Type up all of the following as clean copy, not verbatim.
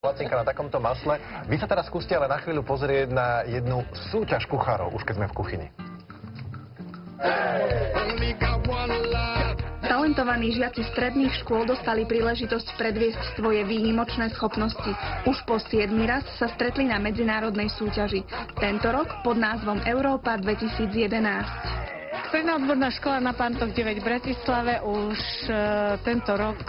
Lacinka na takomto masle. Vy sa teraz skúste ale na chvíľu pozrieť na jednu súťaž kuchárov, už keď sme v kuchyni. Talentovaní žiaci stredných škôl dostali príležitosť predviesť svoje výnimočné schopnosti. Už po 7. raz sa stretli na medzinárodnej súťaži. Tento rok pod názvom Európa 2011. Stredná odborná škola na Pantoch 9 v Bratislave už tento rok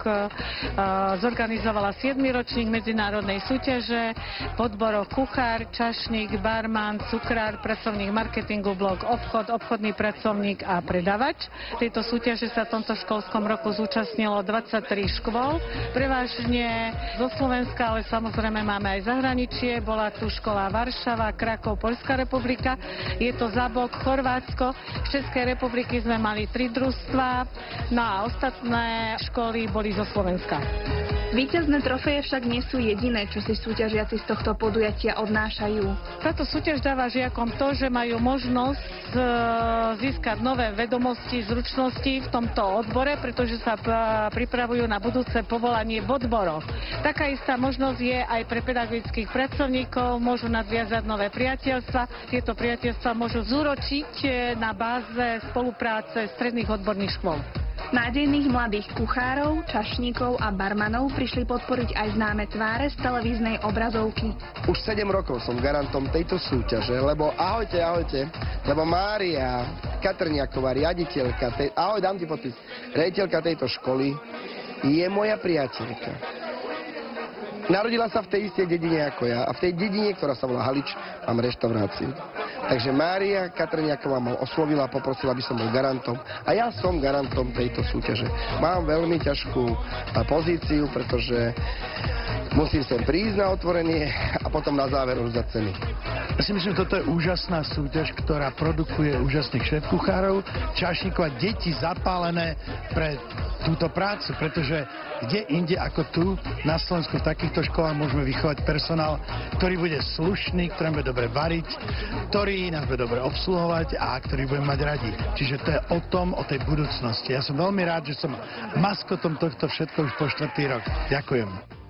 zorganizovala 7. ročník medzinárodnej súťaže v odboroch kuchár, čašník, barman, cukrár, pracovník marketingu, blok obchod, obchodný pracovník a predavač. Tejto súťaže sa v tomto školskom roku zúčastnilo 23 škôl, prevažne zo Slovenska, ale samozrejme máme aj zahraničie. Bola tu škola Varšava, Krakov, Poľská republika, je to Zabok, Chorvátsko. V Českej republiky sme mali 3 družstvá, no a ostatné školy boli zo Slovenska. Víťazné trofeje však nie sú jediné, čo si súťažiaci z tohto podujatia odnášajú. Táto súťaž dáva žiakom to, že majú možnosť získať nové vedomosti, zručnosti v tomto odbore, pretože sa pripravujú na budúce povolanie v odboroch. Taká istá možnosť je aj pre pedagogických pracovníkov, môžu nadviazať nové priateľstva. Tieto priateľstva môžu zúročiť na báze spolupráce stredných odborných škôl. Nádejných mladých kuchárov, čašníkov a barmanov prišli podporiť aj známe tváre z televíznej obrazovky. Už 7 rokov som garantom tejto súťaže, lebo ahojte, lebo Mária Katrňáková, riaditeľka, ahoj, dám ti podpis, riaditeľka tejto školy, je moja priateľka. Narodila sa v tej istej dedine ako ja a v tej dedine, ktorá sa volá Halič, mám reštauráciu. Takže Mária Katrňáková ma oslovila a poprosila, aby som bol garantom. A ja som garantom tejto súťaže. Mám veľmi ťažkú pozíciu, pretože musím sem prísť na otvorenie a potom na záver už za ceny. Ja si myslím, že toto je úžasná súťaž, ktorá produkuje úžasných šéf-kuchárov, čašníkov a deti zapálené pre túto prácu, pretože kde inde ako tu na Slovensku v takýchto školách môžeme vychovať personál, ktorý bude slušný, ktorý bude dobre variť, ktorý nás bude dobre obsluhovať a ktorý bude mať radi. Čiže to je o tom, o tej budúcnosti. Ja som veľmi rád, že som maskotom tohto všetko už po 4. rok. Ďakujem.